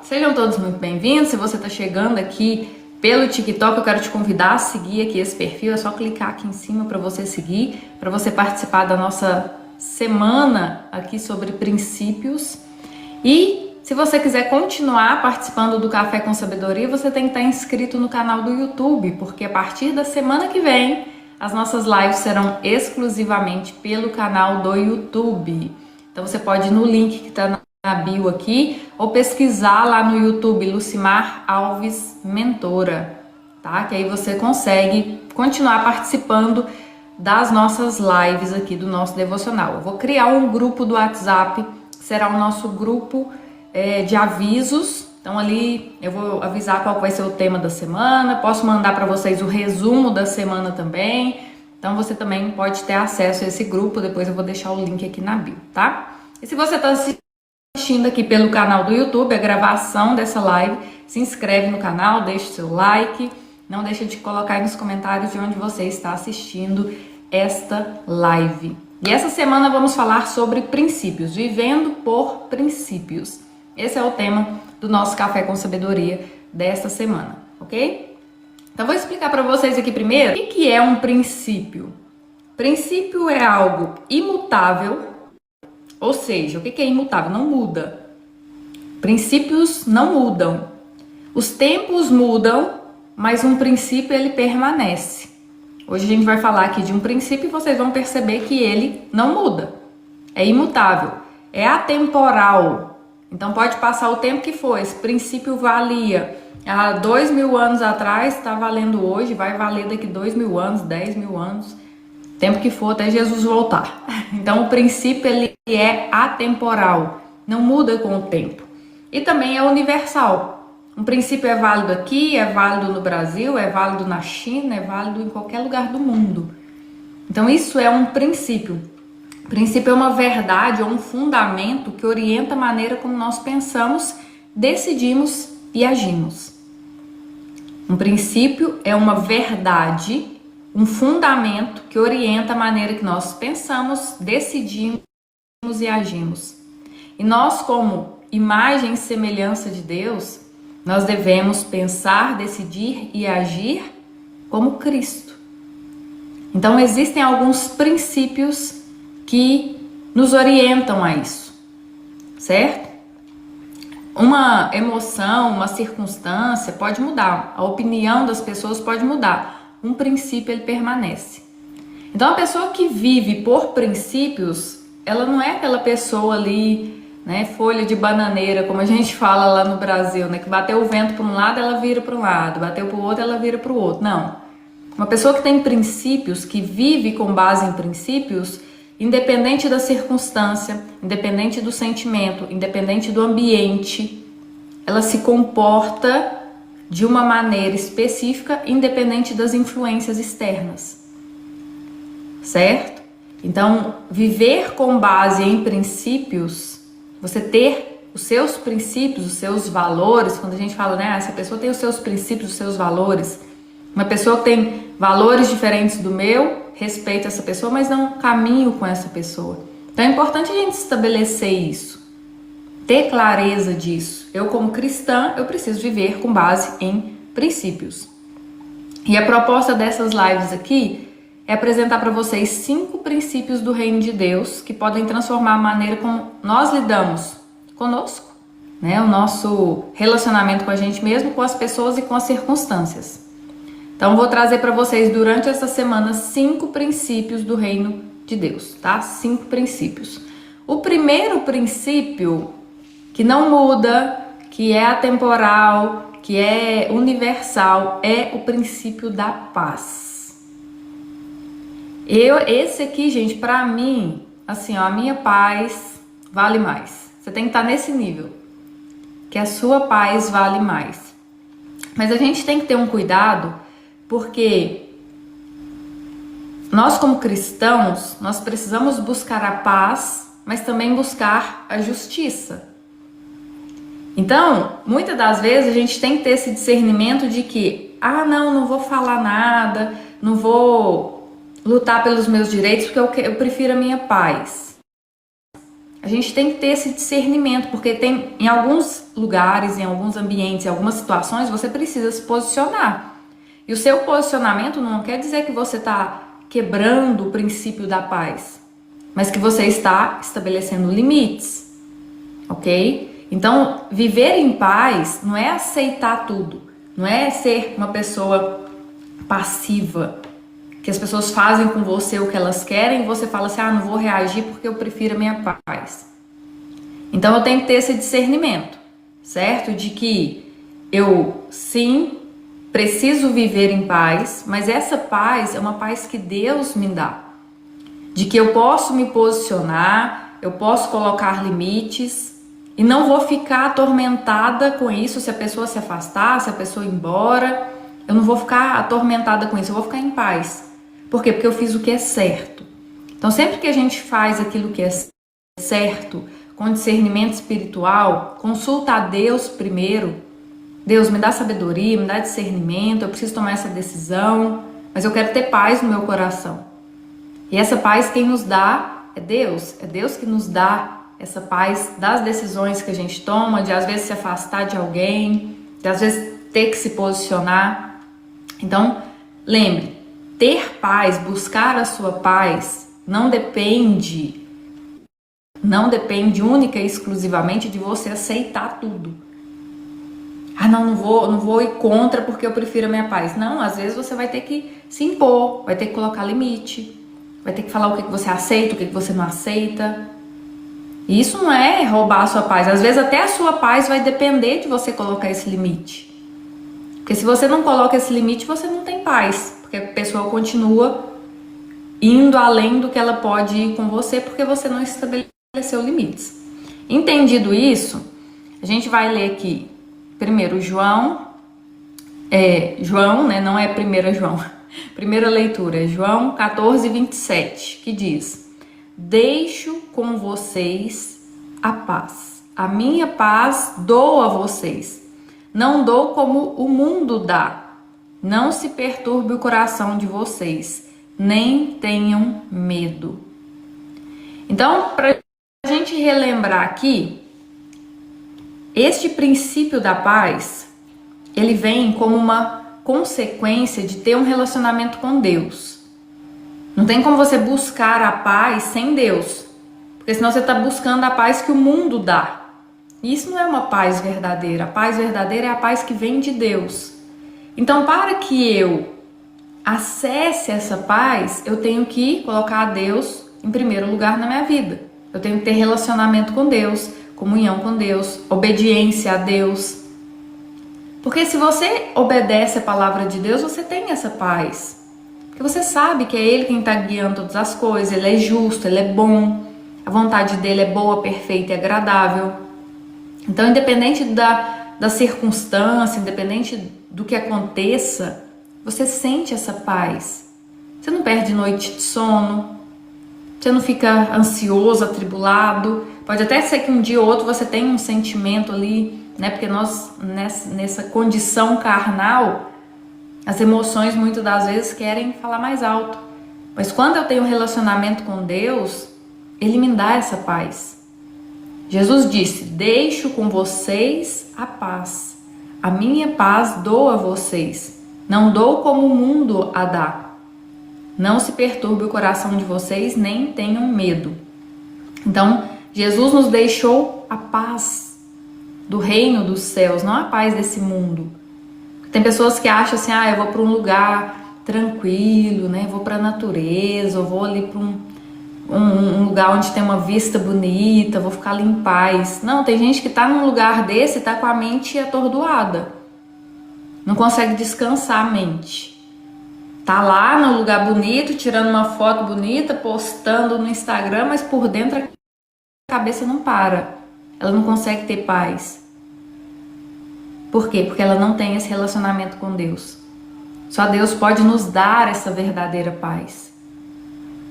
Sejam todos muito bem-vindos. Se você está chegando aqui pelo TikTok, eu quero te convidar a seguir aqui esse perfil. É só clicar aqui em cima para você seguir, para você participar da nossa semana aqui sobre princípios. E se você quiser continuar participando do Café com Sabedoria, você tem que estar inscrito no canal do YouTube, porque a partir da semana que vem, as nossas lives serão exclusivamente pelo canal do YouTube. Então você pode ir no link que está na bio aqui, ou pesquisar lá no YouTube Lucimar Alves Mentora, tá? Que aí você consegue continuar participando das nossas lives aqui do nosso devocional. Eu vou criar um grupo do WhatsApp, será o nosso grupo de avisos. Então ali eu vou avisar qual vai ser o tema da semana, posso mandar para vocês o resumo da semana também. Então você também pode ter acesso a esse grupo, depois eu vou deixar o link aqui na bio, tá? E se você está assistindo aqui pelo canal do YouTube, a gravação dessa live, se inscreve no canal, deixa o seu like, não deixa de colocar aí nos comentários de onde você está assistindo esta live. E essa semana vamos falar sobre princípios, vivendo por princípios. Esse é o tema do nosso Café com Sabedoria desta semana, ok? Então vou explicar para vocês aqui primeiro o que é um princípio. Princípio é algo imutável. Ou seja, o que é imutável? Não muda. Princípios não mudam. Os tempos mudam, mas um princípio ele permanece. Hoje a gente vai falar aqui de um princípio e vocês vão perceber que ele não muda. É imutável. É atemporal. Então pode passar o tempo que for. Esse princípio valia há 2000 anos atrás, está valendo hoje, vai valer daqui 2000 anos, 10.000 anos. Tempo que for até Jesus voltar. Então o princípio ele é atemporal, não muda com o tempo. E também é universal. Um princípio é válido aqui, é válido no Brasil, é válido na China, é válido em qualquer lugar do mundo. Então isso é um princípio. Princípio é uma verdade ou um fundamento que orienta a maneira como nós pensamos, decidimos e agimos. Um princípio é uma verdade, um fundamento que orienta a maneira que nós pensamos, decidimos e agimos. E nós, como imagem e semelhança de Deus, nós devemos pensar, decidir e agir como Cristo. Então existem alguns princípios que nos orientam a isso, certo? Uma emoção, uma circunstância pode mudar, a opinião das pessoas pode mudar. Um princípio ele permanece. Então a pessoa que vive por princípios, ela não é aquela pessoa ali, né, folha de bananeira, como a gente fala lá no Brasil, né, que bateu o vento para um lado, ela vira para um lado, bateu para o outro, ela vira para o outro. Não. Uma pessoa que tem princípios, que vive com base em princípios, independente da circunstância, independente do sentimento, independente do ambiente, ela se comporta de uma maneira específica, independente das influências externas, certo? Então, viver com base em princípios, você ter os seus princípios, os seus valores, quando a gente fala, né, essa pessoa tem os seus princípios, os seus valores, uma pessoa que tem valores diferentes do meu, respeito essa pessoa, mas não caminho com essa pessoa. Então é importante a gente estabelecer isso, ter clareza disso. Eu, como cristã, eu preciso viver com base em princípios. E a proposta dessas lives aqui é apresentar para vocês 5 princípios do reino de Deus que podem transformar a maneira como nós lidamos conosco, né? O nosso relacionamento com a gente mesmo, com as pessoas e com as circunstâncias. Então, eu vou trazer para vocês durante essa semana 5 princípios do reino de Deus, tá? 5 princípios. O primeiro princípio que não muda, que é atemporal, que é universal, é o princípio da paz. Esse aqui, gente, pra mim, assim, ó, a minha paz vale mais. Você tem que estar nesse nível, que a sua paz vale mais. Mas a gente tem que ter um cuidado, porque nós, como cristãos, nós precisamos buscar a paz, mas também buscar a justiça. Então, muitas das vezes a gente tem que ter esse discernimento de que, não vou falar nada, não vou lutar pelos meus direitos porque eu prefiro a minha paz. a gente tem que ter esse discernimento, porque tem em alguns lugares, em alguns ambientes, em algumas situações, você precisa se posicionar. E o seu posicionamento não quer dizer que você está quebrando o princípio da paz, mas que você está estabelecendo limites, ok? Então, viver em paz não é aceitar tudo, não é ser uma pessoa passiva, que as pessoas fazem com você o que elas querem e você fala assim, não vou reagir porque eu prefiro a minha paz. Então eu tenho que ter esse discernimento, certo? De que eu, sim, preciso viver em paz, mas essa paz é uma paz que Deus me dá. De que eu posso me posicionar, eu posso colocar limites e não vou ficar atormentada com isso se a pessoa se afastar, se a pessoa ir embora. Eu não vou ficar atormentada com isso, eu vou ficar em paz. Por quê? Porque eu fiz o que é certo. Então, sempre que a gente faz aquilo que é certo, com discernimento espiritual, consulta a Deus primeiro. Deus, me dá sabedoria, me dá discernimento, eu preciso tomar essa decisão, mas eu quero ter paz no meu coração. E essa paz quem nos dá é Deus que nos dá essa paz das decisões que a gente toma, de às vezes se afastar de alguém, de às vezes ter que se posicionar. Então, lembre, ter paz, buscar a sua paz, não depende única e exclusivamente de você aceitar tudo. Não vou ir contra porque eu prefiro a minha paz. Não, às vezes você vai ter que se impor, vai ter que colocar limite, vai ter que falar o que você aceita, o que você não aceita. E isso não é roubar a sua paz. Às vezes até a sua paz vai depender de você colocar esse limite. Porque se você não coloca esse limite, você não tem paz. Porque a pessoa continua indo além do que ela pode ir com você, porque você não estabeleceu limites. Entendido isso, a gente vai ler aqui primeiro João, né? Não é 1 João. Primeira leitura é João 14, 27, que diz: deixo com vocês a paz. A minha paz dou a vocês. Não dou como o mundo dá. Não se perturbe o coração de vocês, nem tenham medo. Então, para a gente relembrar aqui, este princípio da paz, ele vem como uma consequência de ter um relacionamento com Deus. Não tem como você buscar a paz sem Deus, porque senão você está buscando a paz que o mundo dá. E isso não é uma paz verdadeira. A paz verdadeira é a paz que vem de Deus. Então, para que eu acesse essa paz, eu tenho que colocar a Deus em primeiro lugar na minha vida. Eu tenho que ter relacionamento com Deus, comunhão com Deus, obediência a Deus. Porque se você obedece a palavra de Deus, você tem essa paz. Porque você sabe que é Ele quem está guiando todas as coisas, Ele é justo, Ele é bom, a vontade dEle é boa, perfeita e agradável. Então, independente da circunstância, independente do que aconteça, você sente essa paz. Você não perde noite de sono, você não fica ansioso, atribulado. Pode até ser que um dia ou outro você tenha um sentimento ali, né? Porque nós, nessa condição carnal, as emoções muitas das vezes querem falar mais alto. Mas quando eu tenho um relacionamento com Deus, Ele me dá essa paz. Jesus disse: deixo com vocês a paz. A minha paz dou a vocês. Não dou como o mundo a dá. Não se perturbe o coração de vocês, nem tenham medo. Então, Jesus nos deixou a paz do reino dos céus, não a paz desse mundo. Tem pessoas que acham assim, eu vou para um lugar tranquilo, né? Vou para a natureza, eu vou ali para um lugar onde tem uma vista bonita, vou ficar ali em paz. Não, tem gente que tá num lugar desse e tá com a mente atordoada. Não consegue descansar a mente. Tá lá no lugar bonito, tirando uma foto bonita, postando no Instagram, mas por dentro a cabeça não para. Ela não consegue ter paz. Por quê? Porque ela não tem esse relacionamento com Deus. Só Deus pode nos dar essa verdadeira paz.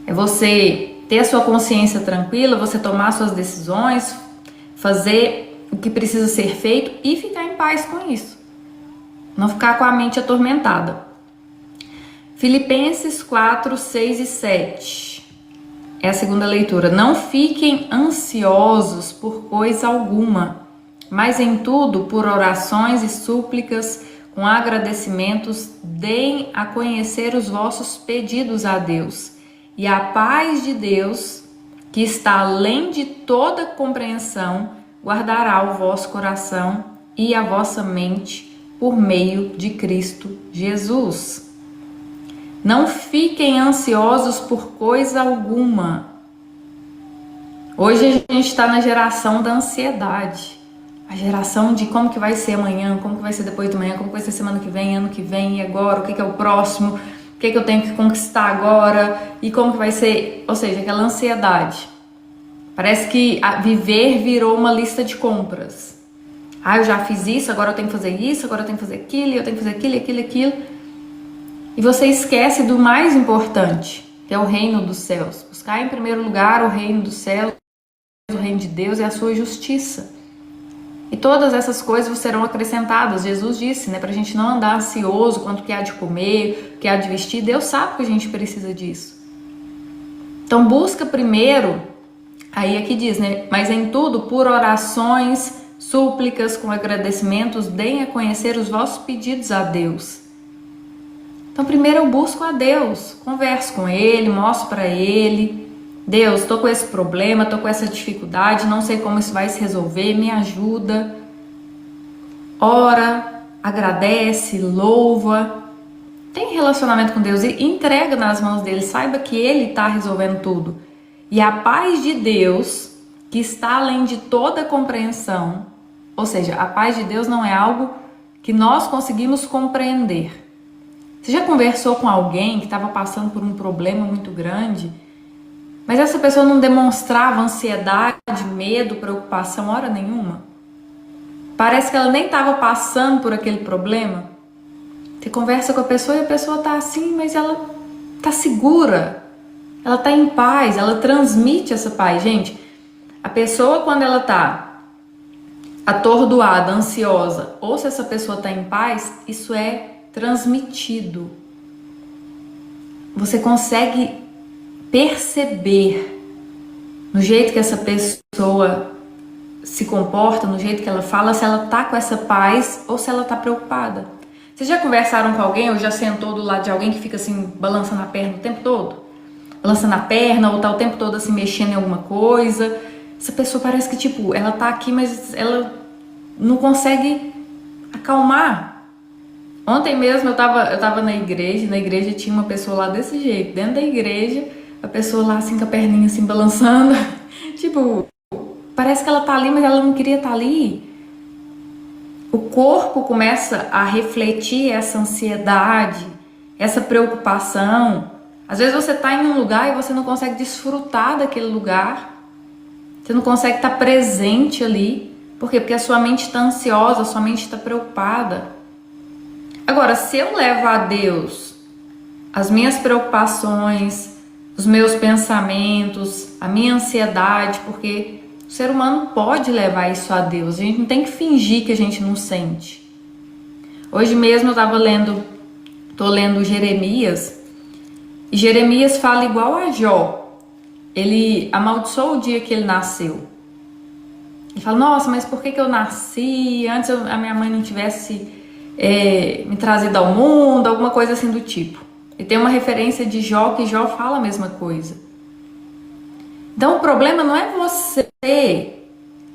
É você ter a sua consciência tranquila, você tomar suas decisões, fazer o que precisa ser feito e ficar em paz com isso. Não ficar com a mente atormentada. Filipenses 4, 6 e 7. É a segunda leitura. Não fiquem ansiosos por coisa alguma, mas em tudo, por orações e súplicas, com agradecimentos, deem a conhecer os vossos pedidos a Deus. E a paz de Deus, que está além de toda compreensão, guardará o vosso coração e a vossa mente por meio de Cristo Jesus. Não fiquem ansiosos por coisa alguma. Hoje a gente está na geração da ansiedade. A geração de como que vai ser amanhã, como que vai ser depois de amanhã, como que vai ser semana que vem, ano que vem, e agora, o que é o próximo, o que eu tenho que conquistar agora, e como que vai ser, ou seja, aquela ansiedade. Parece que viver virou uma lista de compras. Eu já fiz isso, agora eu tenho que fazer isso, agora eu tenho que fazer aquilo, eu tenho que fazer aquilo. E você esquece do mais importante, que é o reino dos céus. Buscar em primeiro lugar o reino dos céus, o reino de Deus e a sua justiça. E todas essas coisas serão acrescentadas. Jesus disse, né, pra gente não andar ansioso quanto que há de comer, o que há de vestir. Deus sabe que a gente precisa disso. Então busca primeiro, aí aqui diz, né, mas em tudo, por orações, súplicas, com agradecimentos, deem a conhecer os vossos pedidos a Deus. Então primeiro eu busco a Deus, converso com Ele, mostro para Ele, Deus, estou com esse problema, estou com essa dificuldade, não sei como isso vai se resolver, me ajuda. Ora, agradece, louva, tem relacionamento com Deus e entrega nas mãos dele, saiba que Ele está resolvendo tudo. E a paz de Deus, que está além de toda compreensão, ou seja, a paz de Deus não é algo que nós conseguimos compreender. Você já conversou com alguém que estava passando por um problema muito grande, mas essa pessoa não demonstrava ansiedade, medo, preocupação, hora nenhuma? Parece que ela nem estava passando por aquele problema. Você conversa com a pessoa e a pessoa está assim, mas ela está segura, ela está em paz, ela transmite essa paz. Gente, a pessoa quando ela está atordoada, ansiosa, ou se essa pessoa está em paz, isso é transmitido. Você consegue perceber no jeito que essa pessoa se comporta, no jeito que ela fala, se ela tá com essa paz ou se ela tá preocupada. Vocês já conversaram com alguém ou já sentou do lado de alguém que fica assim balançando a perna o tempo todo? Balançando a perna ou tá o tempo todo assim mexendo em alguma coisa? Essa pessoa parece que tipo, ela tá aqui, mas ela não consegue acalmar. Ontem mesmo eu tava na igreja tinha uma pessoa lá desse jeito, dentro da igreja, a pessoa lá assim com a perninha assim balançando, tipo, parece que ela tá ali, mas ela não queria estar ali. O corpo começa a refletir essa ansiedade, essa preocupação. Às vezes você tá em um lugar e você não consegue desfrutar daquele lugar, você não consegue estar presente ali. Por quê? Porque a sua mente está ansiosa, a sua mente está preocupada. Agora, se eu levo a Deus as minhas preocupações, os meus pensamentos, a minha ansiedade, porque o ser humano pode levar isso a Deus, a gente não tem que fingir que a gente não sente. Hoje mesmo eu tô lendo Jeremias, e Jeremias fala igual a Jó. Ele amaldiçoou o dia que ele nasceu. Ele fala, nossa, mas por que eu nasci? Antes a minha mãe não tivesse me trazido ao mundo, alguma coisa assim do tipo. E tem uma referência de Jó, que Jó fala a mesma coisa. Então o problema não é você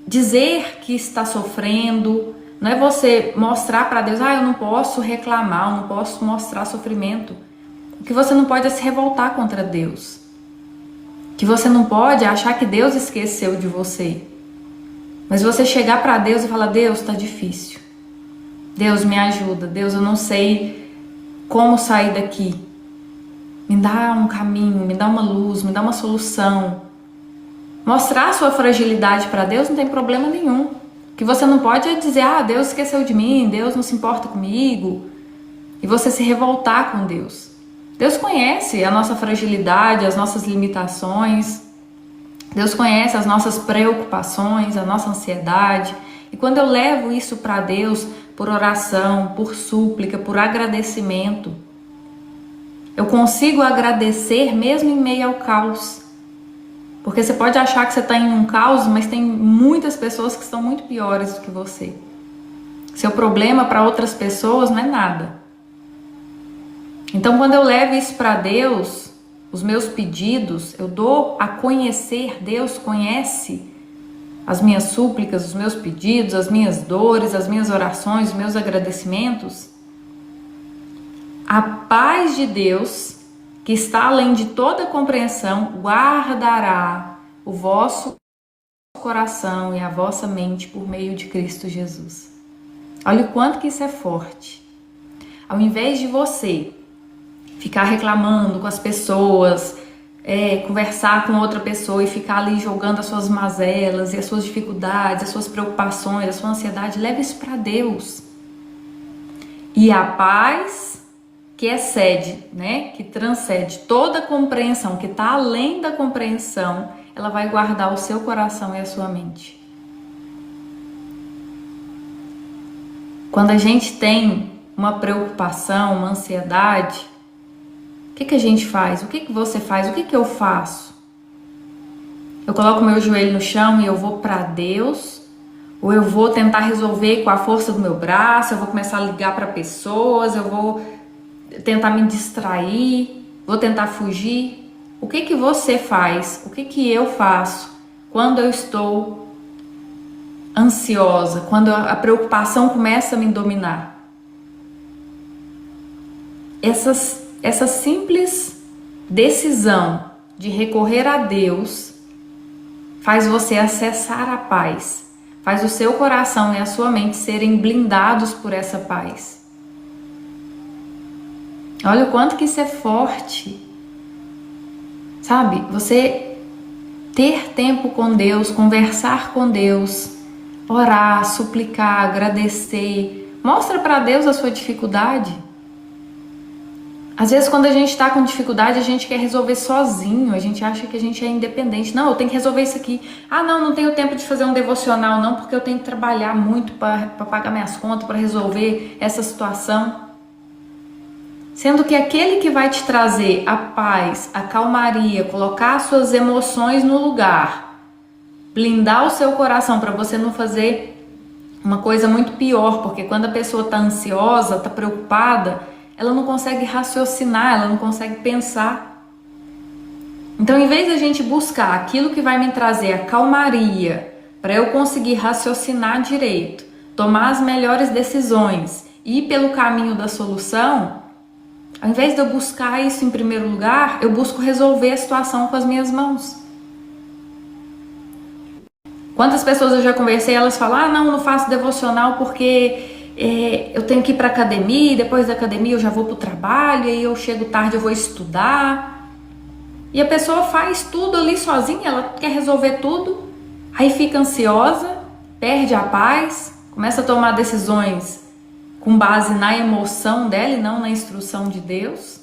dizer que está sofrendo, não é você mostrar para Deus, eu não posso reclamar, eu não posso mostrar sofrimento. O que você não pode é se revoltar contra Deus. O que você não pode é achar que Deus esqueceu de você. Mas você chegar para Deus e falar, Deus, tá difícil. Deus, me ajuda. Deus, eu não sei como sair daqui. Me dá um caminho, me dá uma luz, me dá uma solução. Mostrar a sua fragilidade para Deus não tem problema nenhum. O que você não pode é dizer, Deus esqueceu de mim, Deus não se importa comigo. E você se revoltar com Deus. Deus conhece a nossa fragilidade, as nossas limitações. Deus conhece as nossas preocupações, a nossa ansiedade. E quando eu levo isso para Deus, por oração, por súplica, por agradecimento, eu consigo agradecer mesmo em meio ao caos. Porque você pode achar que você está em um caos, mas tem muitas pessoas que estão muito piores do que você. Seu problema para outras pessoas não é nada. Então, quando eu levo isso para Deus, os meus pedidos, eu dou a conhecer, Deus conhece as minhas súplicas, os meus pedidos, as minhas dores, as minhas orações, os meus agradecimentos. A paz de Deus, que está além de toda compreensão, guardará o vosso coração e a vossa mente por meio de Cristo Jesus. Olha o quanto que isso é forte. Ao invés de você ficar reclamando com as pessoas, conversar com outra pessoa e ficar ali jogando as suas mazelas e as suas dificuldades, as suas preocupações, a sua ansiedade, leve isso para Deus. E a paz que excede, que transcende toda compreensão, que está além da compreensão, ela vai guardar o seu coração e a sua mente. Quando a gente tem uma preocupação, uma ansiedade, o que a gente faz? O que você faz? O que eu faço? Eu coloco meu joelho no chão e eu vou para Deus? Ou eu vou tentar resolver com a força do meu braço? Eu vou começar a ligar para pessoas? Eu vou tentar me distrair? Vou tentar fugir? O que você faz? O que eu faço quando eu estou ansiosa? Quando a preocupação começa a me dominar? Essa simples decisão de recorrer a Deus faz você acessar a paz, faz o seu coração e a sua mente serem blindados por essa paz. Olha o quanto que isso é forte. Sabe, você ter tempo com Deus, conversar com Deus, orar, suplicar, agradecer, mostra para Deus a sua dificuldade. Às vezes quando a gente está com dificuldade, a gente quer resolver sozinho, a gente acha que a gente é independente. Não, eu tenho que resolver isso aqui. Ah, não tenho tempo de fazer um devocional não, porque eu tenho que trabalhar muito para pagar minhas contas, para resolver essa situação. Sendo que aquele que vai te trazer a paz, a calmaria, colocar as suas emoções no lugar, blindar o seu coração para você não fazer uma coisa muito pior, porque quando a pessoa está ansiosa, está preocupada, ela não consegue raciocinar, ela não consegue pensar. Então, em vez de a gente buscar aquilo que vai me trazer a calmaria, para eu conseguir raciocinar direito, tomar as melhores decisões e ir pelo caminho da solução, ao invés de eu buscar isso em primeiro lugar, eu busco resolver a situação com as minhas mãos. Quantas pessoas eu já conversei, elas falam, não faço devocional porque eu tenho que ir para a academia, e depois da academia eu já vou para o trabalho, e aí eu chego tarde, eu vou estudar. E a pessoa faz tudo ali sozinha, ela quer resolver tudo, aí fica ansiosa, perde a paz, começa a tomar decisões com base na emoção dela e não na instrução de Deus.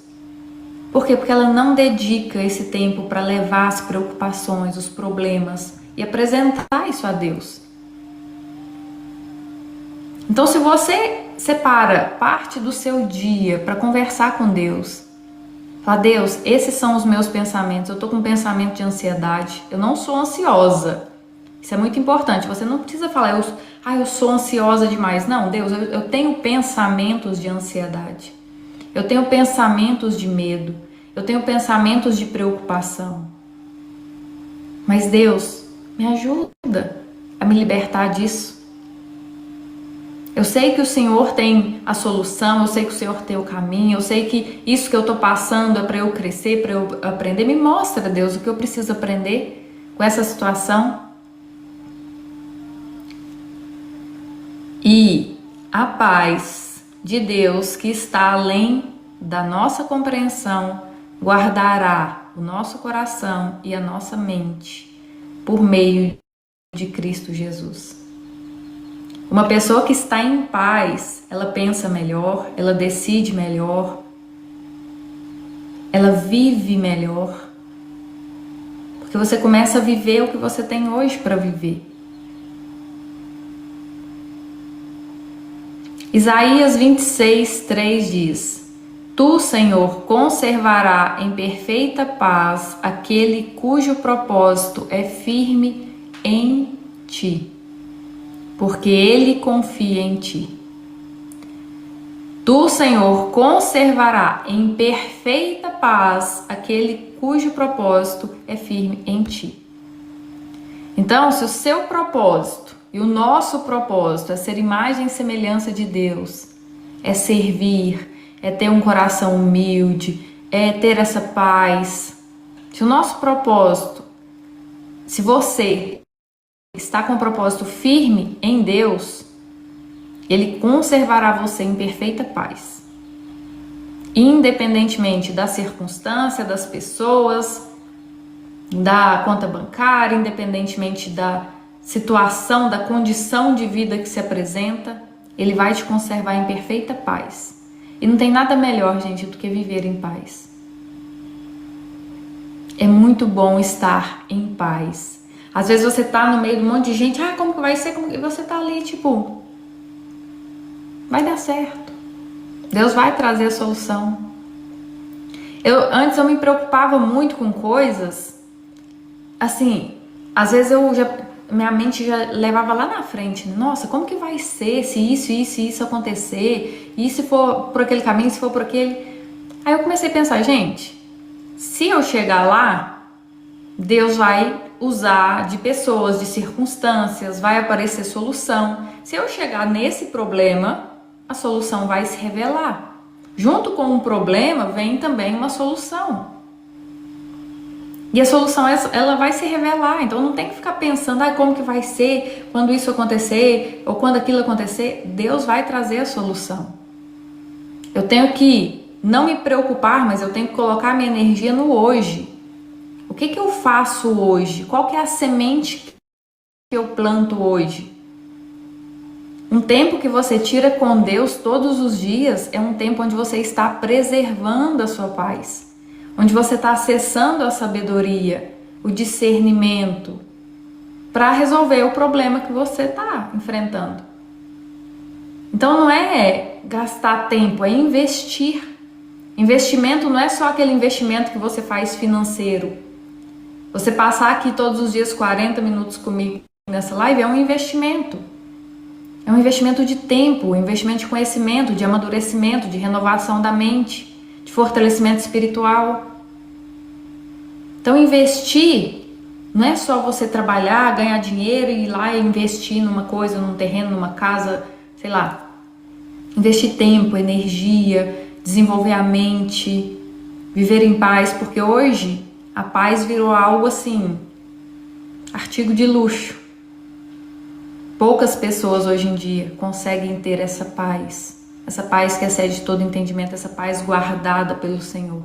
Por quê? Porque ela não dedica esse tempo para levar as preocupações, os problemas e apresentar isso a Deus. Então, se você separa parte do seu dia para conversar com Deus, fala, Deus, esses são os meus pensamentos, eu estou com um pensamento de ansiedade, eu não sou ansiosa. Isso é muito importante, você não precisa falar, eu sou ansiosa demais. Não, Deus, eu tenho pensamentos de ansiedade, eu tenho pensamentos de medo, eu tenho pensamentos de preocupação. Mas Deus, me ajuda a me libertar disso. Eu sei que o Senhor tem a solução, eu sei que o Senhor tem o caminho, eu sei que isso que eu estou passando é para eu crescer, para eu aprender. Me mostra, Deus, o que eu preciso aprender com essa situação. E a paz de Deus, que está além da nossa compreensão, guardará o nosso coração e a nossa mente por meio de Cristo Jesus. Uma pessoa que está em paz, ela pensa melhor, ela decide melhor, ela vive melhor, porque você começa a viver o que você tem hoje para viver. Isaías 26:3 diz: Tu, Senhor, conservará em perfeita paz aquele cujo propósito é firme em ti, porque ele confia em ti. Tu, Senhor, conservará em perfeita paz aquele cujo propósito é firme em ti. Então, se o seu propósito e o nosso propósito é ser imagem e semelhança de Deus, é servir, é ter um coração humilde, é ter essa paz. Se o nosso propósito, se você está com um propósito firme em Deus, Ele conservará você em perfeita paz. Independentemente da circunstância, das pessoas, da conta bancária, independentemente da situação, da condição de vida que se apresenta, Ele vai te conservar em perfeita paz. E não tem nada melhor, gente, do que viver em paz. É muito bom estar em paz. Às vezes você tá no meio de um monte de gente, como que vai ser? E você tá ali, tipo, vai dar certo. Deus vai trazer a solução. Antes eu me preocupava muito com coisas, assim, às vezes minha mente já levava lá na frente. Nossa, como que vai ser se isso acontecer? E se for por aquele caminho, se for por aquele... Aí eu comecei a pensar, gente, se eu chegar lá, Deus vai usar de pessoas, de circunstâncias, vai aparecer solução. Se eu chegar nesse problema, a solução vai se revelar. Junto com um problema vem também uma solução. E a solução, ela vai se revelar. Então não tem que ficar pensando, como que vai ser quando isso acontecer ou quando aquilo acontecer. Deus vai trazer a solução. Eu tenho que não me preocupar, mas eu tenho que colocar minha energia no hoje. O que eu faço hoje? Qual que é a semente que eu planto hoje? Um tempo que você tira com Deus todos os dias é um tempo onde você está preservando a sua paz, onde você está acessando a sabedoria, o discernimento, para resolver o problema que você está enfrentando. Então não é gastar tempo, é investir. Investimento não é só aquele investimento que você faz financeiro. Você passar aqui todos os dias 40 minutos comigo nessa live é um investimento. É um investimento de tempo, um investimento de conhecimento, de amadurecimento, de renovação da mente, de fortalecimento espiritual. Então investir não é só você trabalhar, ganhar dinheiro e ir lá e investir numa coisa, num terreno, numa casa, sei lá. Investir tempo, energia, desenvolver a mente, viver em paz, porque hoje a paz virou algo assim, artigo de luxo. Poucas pessoas hoje em dia conseguem ter essa paz que excede todo entendimento, essa paz guardada pelo Senhor.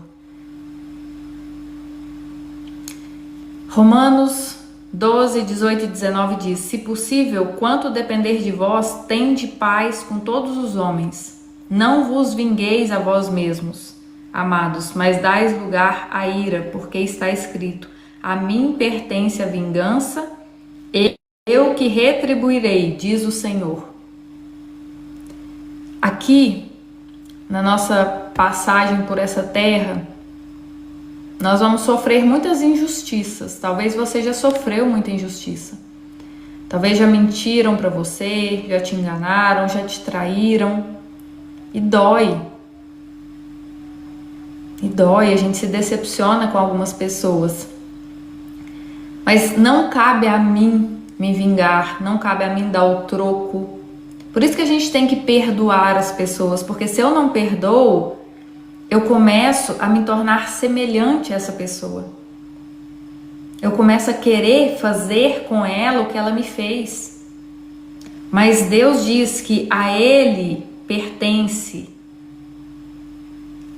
Romanos 12, 18 e 19 diz: se possível, quanto depender de vós, tende paz com todos os homens. Não vos vingueis a vós mesmos, amados, mas dais lugar à ira, porque está escrito: a mim pertence a vingança, eu que retribuirei, diz o Senhor. Aqui, na nossa passagem por essa terra, nós vamos sofrer muitas injustiças. Talvez você já sofreu muita injustiça. Talvez já mentiram para você, já te enganaram, já te traíram. E dói. E dói, a gente se decepciona com algumas pessoas. Mas não cabe a mim me vingar, não cabe a mim dar o troco. Por isso que a gente tem que perdoar as pessoas, porque se eu não perdoo, eu começo a me tornar semelhante a essa pessoa. Eu começo a querer fazer com ela o que ela me fez. Mas Deus diz que a Ele pertence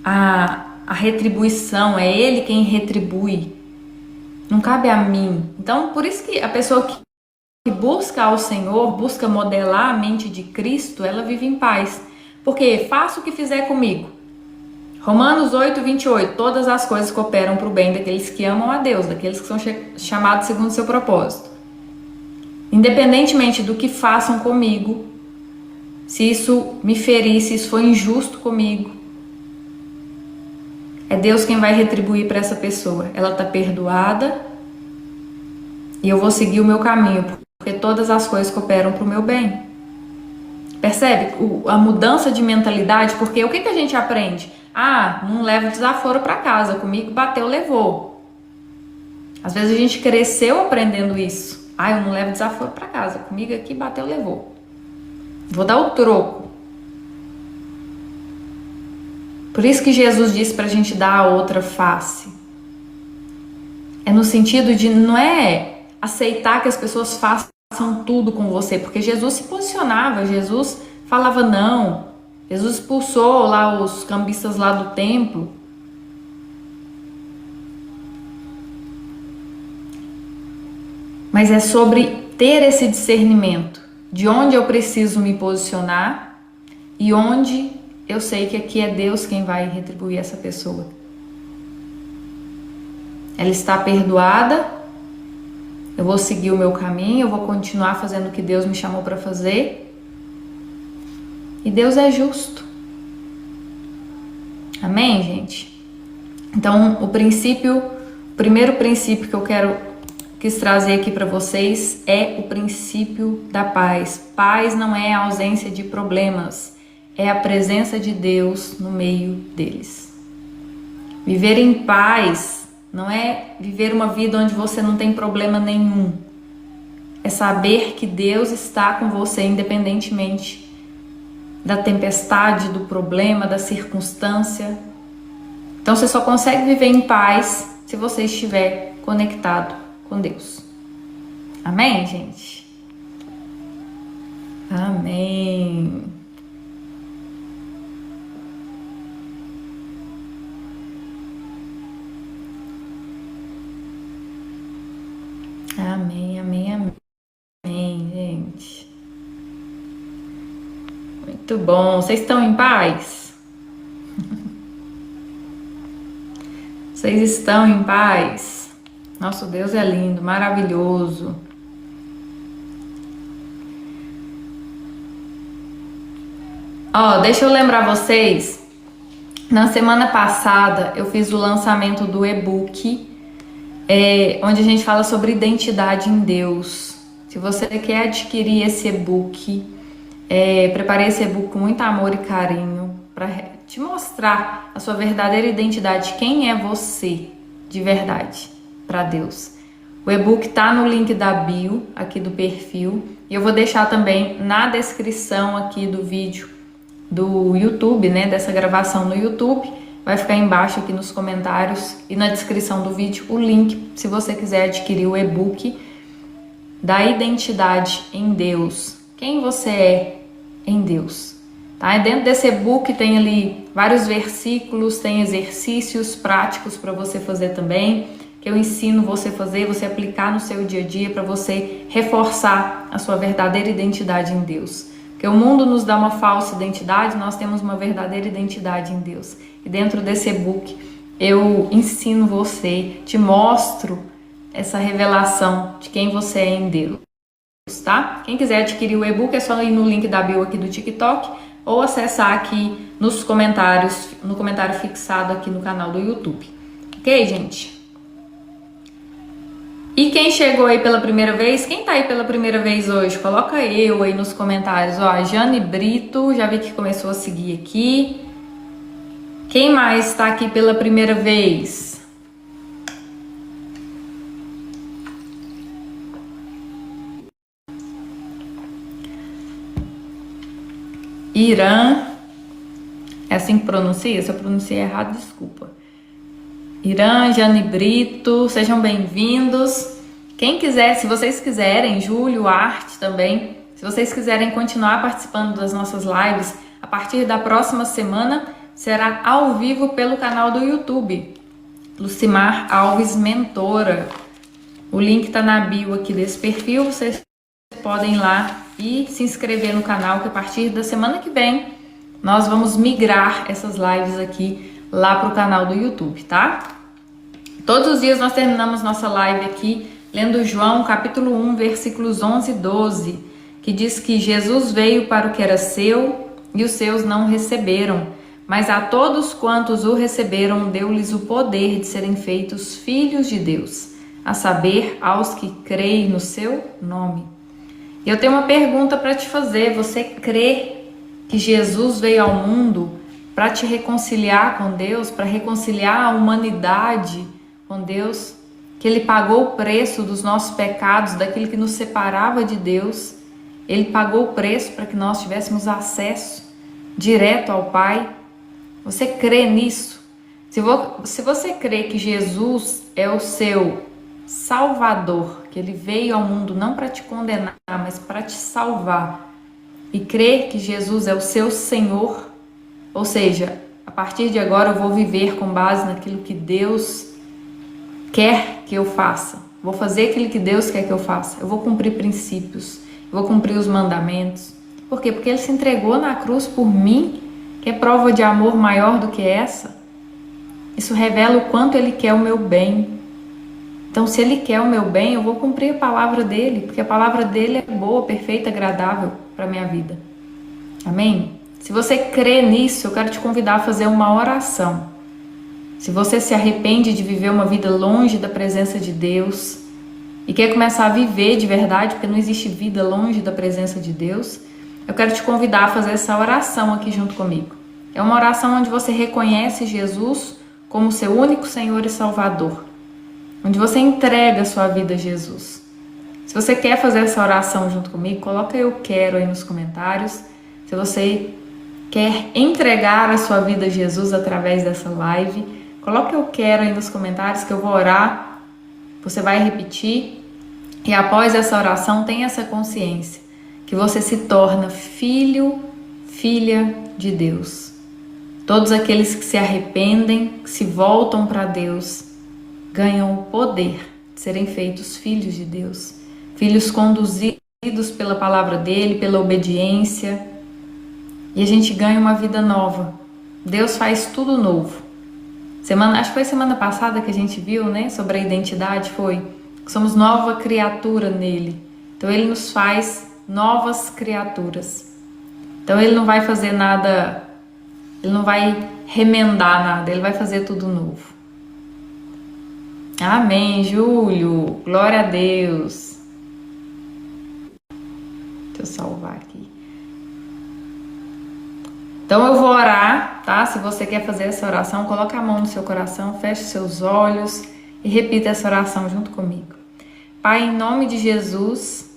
a retribuição, é Ele quem retribui. Não cabe a mim. Então, por isso que a pessoa que busca ao Senhor, busca modelar a mente de Cristo, ela vive em paz. Porque faça o que fizer comigo. Romanos 8, 28. Todas as coisas cooperam para o bem daqueles que amam a Deus, daqueles que são chamados segundo o seu propósito. Independentemente do que façam comigo, se isso me ferir, se isso for injusto comigo, é Deus quem vai retribuir para essa pessoa. Ela está perdoada e eu vou seguir o meu caminho, porque todas as coisas cooperam para o meu bem. Percebe a mudança de mentalidade? Porque o que a gente aprende? Ah, não leva desaforo para casa, comigo bateu, levou. Às vezes a gente cresceu aprendendo isso. Ah, eu não levo desaforo para casa, comigo aqui bateu, levou. Vou dar o troco. Por isso que Jesus disse para a gente dar a outra face. É no sentido de não é aceitar que as pessoas façam tudo com você, porque Jesus se posicionava, Jesus falava não, Jesus expulsou lá os cambistas lá do templo. Mas é sobre ter esse discernimento de onde eu preciso me posicionar e onde eu sei que aqui é Deus quem vai retribuir essa pessoa. Ela está perdoada, eu vou seguir o meu caminho, eu vou continuar fazendo o que Deus me chamou para fazer. E Deus é justo. Amém, gente? Então, o primeiro princípio que eu quis trazer aqui para vocês é o princípio da paz. Paz não é a ausência de problemas, é a presença de Deus no meio deles. Viver em paz não é viver uma vida onde você não tem problema nenhum. É saber que Deus está com você independentemente da tempestade, do problema, da circunstância. Então você só consegue viver em paz se você estiver conectado com Deus. Amém, gente? Amém. Amém, amém, amém, gente. Muito bom. Vocês estão em paz? Vocês estão em paz? Nosso Deus é lindo, maravilhoso. Ó, deixa eu lembrar vocês, na semana passada eu fiz o lançamento do e-book, onde a gente fala sobre identidade em Deus. Se você quer adquirir esse e-book, preparei esse e-book com muito amor e carinho para te mostrar a sua verdadeira identidade, quem é você de verdade para Deus. O e-book tá no link da bio aqui do perfil e eu vou deixar também na descrição aqui do vídeo do YouTube, né, dessa gravação no YouTube. Vai ficar embaixo aqui nos comentários e na descrição do vídeo o link se você quiser adquirir o e-book da identidade em Deus. Quem você é em Deus, tá? E dentro desse e-book tem ali vários versículos, tem exercícios práticos para você fazer também, que eu ensino você a fazer, você aplicar no seu dia a dia para você reforçar a sua verdadeira identidade em Deus. Porque o mundo nos dá uma falsa identidade, nós temos uma verdadeira identidade em Deus. E dentro desse e-book eu ensino você, te mostro essa revelação de quem você é em Deus, tá? Quem quiser adquirir o e-book é só ir no link da bio aqui do TikTok ou acessar aqui nos comentários, no comentário fixado aqui no canal do YouTube. Ok, gente? E quem chegou aí pela primeira vez, quem tá aí pela primeira vez hoje, coloca eu aí nos comentários. Ó, a Jane Brito, já vi que começou a seguir aqui. Quem mais está aqui pela primeira vez? Irã, é assim que pronuncia? Se eu pronunciei errado, desculpa. Irã, Jane Brito, sejam bem-vindos. Quem quiser, se vocês quiserem, Júlio, Arte também, se vocês quiserem continuar participando das nossas lives, a partir da próxima semana será ao vivo pelo canal do YouTube, Lucimar Alves Mentora. O link tá na bio aqui desse perfil, vocês podem ir lá e se inscrever no canal, que a partir da semana que vem nós vamos migrar essas lives aqui lá pro canal do YouTube, tá? Todos os dias nós terminamos nossa live aqui lendo João capítulo 1, versículos 11 e 12, que diz que Jesus veio para o que era seu e os seus não receberam, Mas a todos quantos o receberam, deu-lhes o poder de serem feitos filhos de Deus, a saber, aos que creem no seu nome. E eu tenho uma pergunta para te fazer. Você crê que Jesus veio ao mundo para te reconciliar com Deus, para reconciliar a humanidade com Deus? Que Ele pagou o preço dos nossos pecados, daquilo que nos separava de Deus. Ele pagou o preço para que nós tivéssemos acesso direto ao Pai. Você crê nisso? Se você crê que Jesus é o seu Salvador, que Ele veio ao mundo não para te condenar, mas para te salvar, e crê que Jesus é o seu Senhor, ou seja, a partir de agora eu vou viver com base naquilo que Deus quer que eu faça, vou fazer aquilo que Deus quer que eu faça, eu vou cumprir princípios, eu vou cumprir os mandamentos. Por quê? Porque Ele se entregou na cruz por mim. Que prova de amor maior do que essa? Isso revela o quanto Ele quer o meu bem. Então, se Ele quer o meu bem, eu vou cumprir a palavra dEle, porque a palavra dEle é boa, perfeita, agradável para a minha vida. Amém? Se você crê nisso, eu quero te convidar a fazer uma oração. Se você se arrepende de viver uma vida longe da presença de Deus e quer começar a viver de verdade, porque não existe vida longe da presença de Deus, eu quero te convidar a fazer essa oração aqui junto comigo. É uma oração onde você reconhece Jesus como seu único Senhor e Salvador. Onde você entrega a sua vida a Jesus. Se você quer fazer essa oração junto comigo, coloca eu quero aí nos comentários. Se você quer entregar a sua vida a Jesus através dessa live, coloca eu quero aí nos comentários que eu vou orar. Você vai repetir e após essa oração tenha essa consciência que você se torna filho, filha de Deus. Todos aqueles que se arrependem, que se voltam para Deus, ganham o poder de serem feitos filhos de Deus. Filhos conduzidos pela palavra dEle, pela obediência. E a gente ganha uma vida nova. Deus faz tudo novo. Acho que foi semana passada que a gente viu, né? Sobre a identidade, somos nova criatura nele. Então Ele nos faz novas criaturas. Então Ele não vai fazer nada, Ele não vai remendar nada, Ele vai fazer tudo novo. Amém, Júlio. Glória a Deus. Deixa eu salvar aqui. Então eu vou orar, tá? Se você quer fazer essa oração, coloca a mão no seu coração, feche seus olhos e repita essa oração junto comigo. Pai, em nome de Jesus,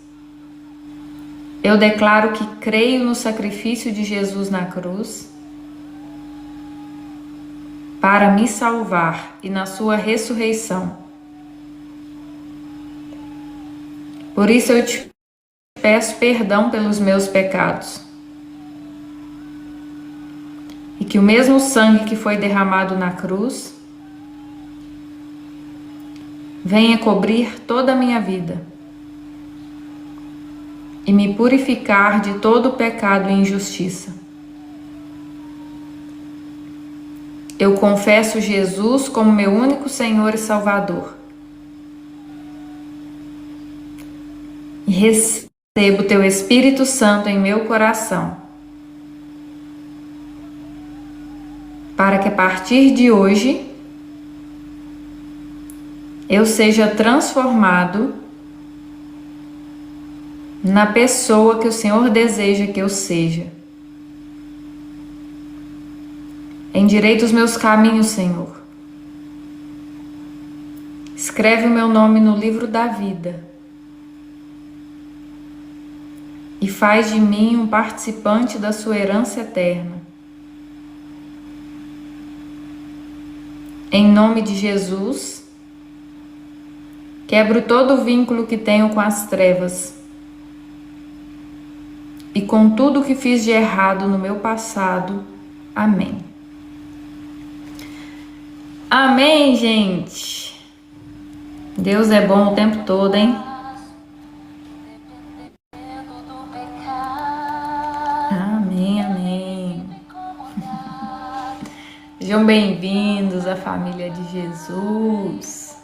eu declaro que creio no sacrifício de Jesus na cruz para me salvar e na sua ressurreição. Por isso eu te peço perdão pelos meus pecados. E que o mesmo sangue que foi derramado na cruz venha cobrir toda a minha vida e me purificar de todo o pecado e injustiça. Eu confesso Jesus como meu único Senhor e Salvador. E recebo Teu Espírito Santo em meu coração, para que a partir de hoje eu seja transformado na pessoa que o Senhor deseja que eu seja. Endireita os meus caminhos, Senhor. Escreve o meu nome no livro da vida e faz de mim um participante da sua herança eterna. Em nome de Jesus, quebro todo o vínculo que tenho com as trevas e com tudo que fiz de errado no meu passado. Amém. Amém, gente. Deus é bom o tempo todo, hein? Amém, amém. Sejam bem-vindos à família de Jesus.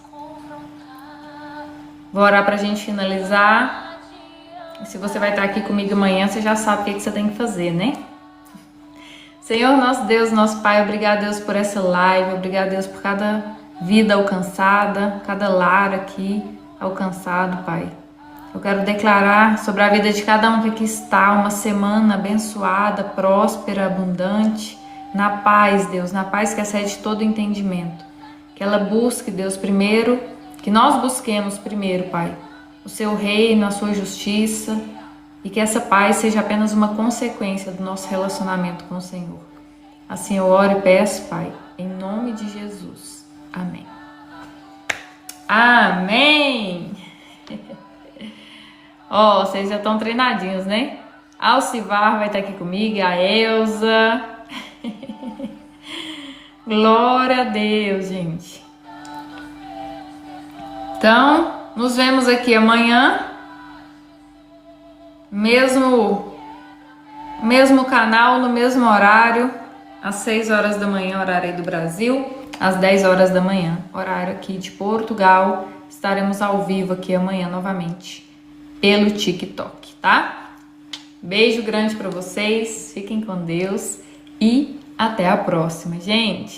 Vou orar pra gente finalizar. Se você vai estar aqui comigo amanhã, você já sabe o que você tem que fazer, né? Senhor, nosso Deus, nosso Pai, obrigado, Deus, por essa live, obrigado, Deus, por cada vida alcançada, cada lar aqui alcançado, Pai. Eu quero declarar sobre a vida de cada um que aqui está uma semana abençoada, próspera, abundante, na paz, Deus, na paz que excede todo entendimento. Que ela busque, Deus, primeiro, que nós busquemos primeiro, Pai, o seu reino, a sua justiça, e que essa paz seja apenas uma consequência do nosso relacionamento com o Senhor. Assim eu oro e peço, Pai, em nome de Jesus. Amém. Amém! Ó, vocês já estão treinadinhos, né? A Alcivar vai estar aqui comigo, a Elza. Glória a Deus, gente. Então, nos vemos aqui amanhã. Mesmo canal, no mesmo horário, às 6 horas da manhã, horário aí do Brasil, às 10 horas da manhã, horário aqui de Portugal. Estaremos ao vivo aqui amanhã novamente, pelo TikTok, tá? Beijo grande para vocês, fiquem com Deus e até a próxima, gente!